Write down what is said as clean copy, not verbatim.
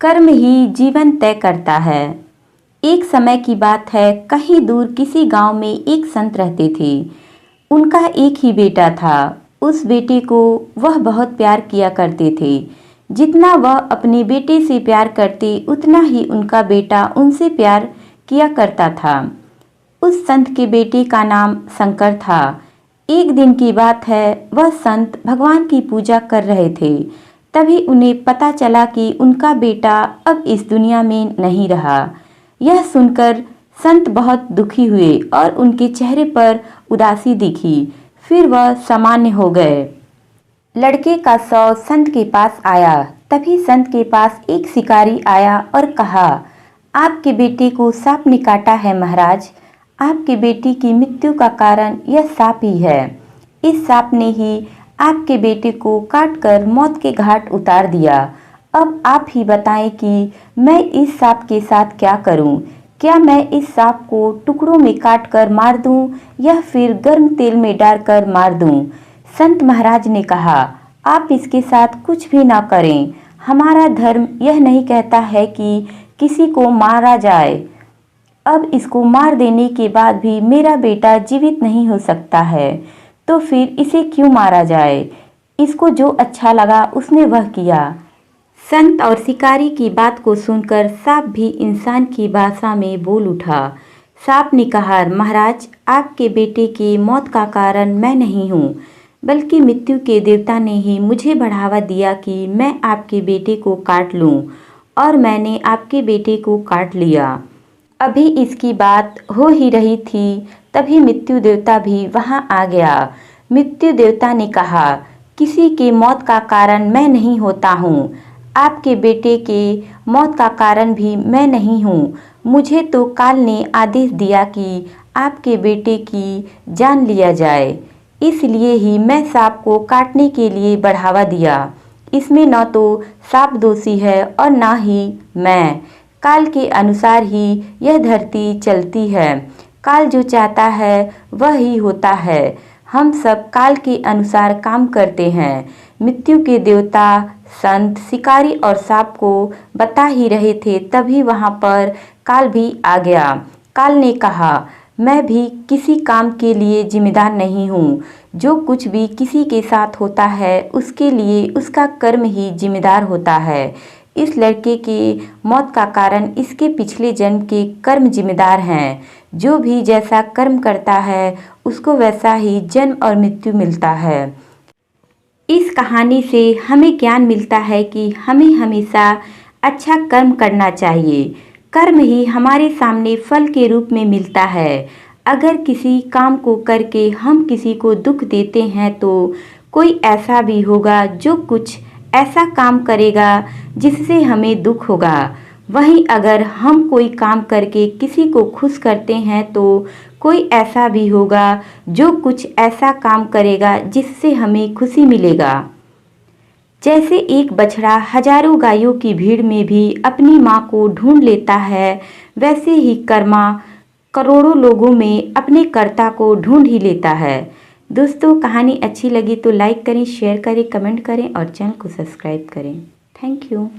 कर्म ही जीवन तय करता है। एक समय की बात है, कहीं दूर किसी गांव में एक संत रहते थे। उनका एक ही बेटा था। उस बेटे को वह बहुत प्यार किया करते थे। जितना वह अपने बेटे से प्यार करते, उतना ही उनका बेटा उनसे प्यार किया करता था। उस संत के बेटे का नाम शंकर था। एक दिन की बात है, वह संत भगवान की पूजा कर रहे थे। तभी उन्हें पता चला कि उनका बेटा अब इस दुनिया में नहीं रहा। यह सुनकर संत बहुत दुखी हुए और उनके चेहरे पर उदासी दिखी। फिर वह सामान्य हो गए। लड़के का शव संत के पास आया। तभी संत के पास एक शिकारी आया और कहा, आपके बेटे को सांप ने काटा है महाराज। आपके बेटे की मृत्यु का कारण यह सांप ही है। इस सांप ने ही आपके बेटे को काटकर मौत के घाट उतार दिया। अब आप ही बताएं कि मैं इस सांप के साथ क्या करूं? क्या मैं इस सांप को टुकड़ों में काट कर मार दूं या फिर गर्म तेल में डालकर मार दूं? संत महाराज ने कहा, आप इसके साथ कुछ भी ना करें। हमारा धर्म यह नहीं कहता है कि किसी को मारा जाए। अब इसको मार देने के बाद भी मेरा बेटा जीवित नहीं हो सकता है, तो फिर इसे क्यों मारा जाए? इसको जो अच्छा लगा उसने वह किया। संत और शिकारी की बात को सुनकर सांप भी इंसान की भाषा में बोल उठा। सांप ने कहा, महाराज, आपके बेटे की मौत का कारण मैं नहीं हूँ, बल्कि मृत्यु के देवता ने ही मुझे बढ़ावा दिया कि मैं आपके बेटे को काट लूँ, और मैंने आपके बेटे को काट लिया। अभी इसकी बात हो ही रही थी, तभी मृत्यु देवता भी वहाँ आ गया। मृत्यु देवता ने कहा, किसी की मौत का कारण मैं नहीं होता हूँ। आपके बेटे के मौत का कारण भी मैं नहीं हूँ। मुझे तो काल ने आदेश दिया कि आपके बेटे की जान लिया जाए, इसलिए ही मैं सांप को काटने के लिए बढ़ावा दिया। इसमें न तो सांप दोषी है और न ही मैं। काल के अनुसार ही यह धरती चलती है। काल जो चाहता है वह ही होता है। हम सब काल के अनुसार काम करते हैं। मृत्यु के देवता संत शिकारी और सांप को बता ही रहे थे, तभी वहां पर काल भी आ गया। काल ने कहा, मैं भी किसी काम के लिए जिम्मेदार नहीं हूँ। जो कुछ भी किसी के साथ होता है उसके लिए उसका कर्म ही जिम्मेदार होता है। इस लड़के की मौत का कारण इसके पिछले जन्म के कर्म जिम्मेदार हैं। जो भी जैसा कर्म करता है उसको वैसा ही जन्म और मृत्यु मिलता है। इस कहानी से हमें ज्ञान मिलता है कि हमें हमेशा अच्छा कर्म करना चाहिए। कर्म ही हमारे सामने फल के रूप में मिलता है। अगर किसी काम को करके हम किसी को दुख देते हैं तो कोई ऐसा भी होगा जो कुछ ऐसा काम करेगा जिससे हमें दुख होगा। वहीं अगर हम कोई काम करके किसी को खुश करते हैं तो कोई ऐसा भी होगा जो कुछ ऐसा काम करेगा जिससे हमें खुशी मिलेगा। जैसे एक बछड़ा हजारों गायों की भीड़ में भी अपनी माँ को ढूंढ लेता है, वैसे ही कर्मा करोड़ों लोगों में अपने कर्ता को ढूंढ ही लेता है। दोस्तों, कहानी अच्छी लगी तो लाइक करें, शेयर करें, कमेंट करें और चैनल को सब्सक्राइब करें। Thank you.